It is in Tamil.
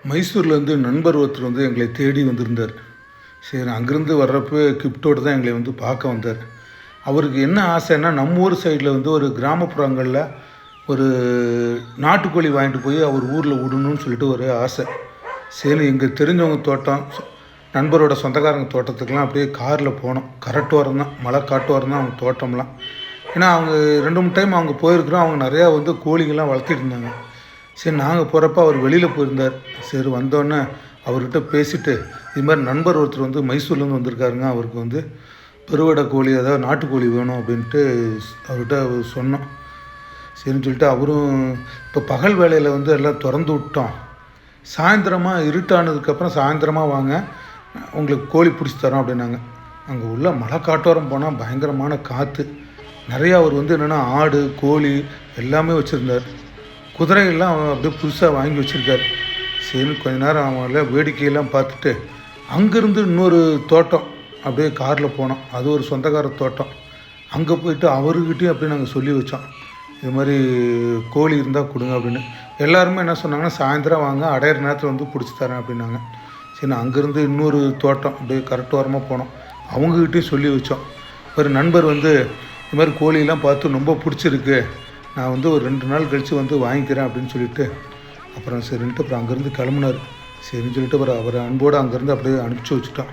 மைசூர்லேருந்து நண்பர் ஒருத்தர் எங்களை தேடி வந்திருந்தார். சரி, அங்கேருந்து வர்றப்போ கிஃப்ட்டோடு தான் எங்களை பார்க்க வந்தார். அவருக்கு என்ன ஆசைன்னா, நம்ம ஊர் சைடில் ஒரு கிராமப்புறங்களில் ஒரு நாட்டுக்கோழி வாங்கிட்டு போய் அவர் ஊரில் விடணும்னு சொல்லிட்டு ஒரு ஆசை. சரி, எங்கள் தெரிஞ்சவங்க தோட்டம், நண்பரோட சொந்தக்காரங்க தோட்டத்துக்கெலாம் அப்படியே காரில் போனோம். கரட்டோரம் தான், மலை காட்டோரம் தான் அவங்க தோட்டம்லாம். ஏன்னா அவங்க 2-3 டைம் அவங்க போயிருக்கிறோம். அவங்க நிறையா கோழிகள்லாம் வளர்த்திட்டு இருந்தாங்க. சரி, நாங்கள் போகிறப்ப அவர் வெளியில் போயிருந்தார். சரி, வந்தோடனே அவர்கிட்ட பேசிவிட்டு, இது மாதிரி நண்பர் ஒருத்தர் மைசூர்லேருந்து வந்திருக்காருங்க, அவருக்கு பெருவடை கோழி, அதாவது நாட்டுக்கோழி வேணும் அப்படின்ட்டு அவர்கிட்ட சொன்னோம். சரின்னு சொல்லிட்டு அவரும் இப்போ பகல் வேலையில் எல்லாம் திறந்து விட்டோம். சாயந்தரமாக இருட்டானதுக்கப்புறம் சாயந்தரமாக வாங்க, உங்களுக்கு கோழி பிடிச்சி தரோம் அப்படின்னாங்க. அங்கே உள்ள மலை காட்டோரம் போனால் பயங்கரமான காற்று. நிறையா அவர் என்னென்னா ஆடு கோழி எல்லாமே வச்சுருந்தார். குதிரையெல்லாம் அப்படியே புதுசாக வாங்கி வச்சுருக்காரு. சரி, கொஞ்ச நேரம் அவங்கள வேடிக்கையெல்லாம் பார்த்துட்டு அங்கேருந்து இன்னொரு தோட்டம் அப்படியே காரில் போனோம். அது ஒரு சொந்தக்கார தோட்டம். அங்கே போயிட்டு அவர்கிட்டையும் அப்படியே நாங்கள் சொல்லி வச்சோம், இது மாதிரி கோழி இருந்தால் கொடுங்க அப்படின்னு. எல்லாருமே என்ன சொன்னாங்கன்னா, சாயந்தரம் வாங்க, அடையிற நேரத்தில் பிடிச்சி தரேன் அப்படின்னாங்க. சரி, அங்கேருந்து இன்னொரு தோட்டம் அப்படியே கரெக்டாக போனோம். அவங்கக்கிட்டையும் சொல்லி வச்சோம். ஒரு நண்பர் இது மாதிரி கோழியெல்லாம் பார்த்து ரொம்ப பிடிச்சிருக்கு, நான் ஒரு 2 நாள் கழித்து வாங்கிக்கிறேன் அப்படின்னு சொல்லிட்டு அப்புறம் சரின்ட்டு அப்புறம் அங்கேருந்து கிளம்புனார். சரின்னு சொல்லிட்டு அப்புறம் அவரை அன்போடு அங்கேருந்து அப்படியே அனுப்பிச்சி வச்சுட்டோம்.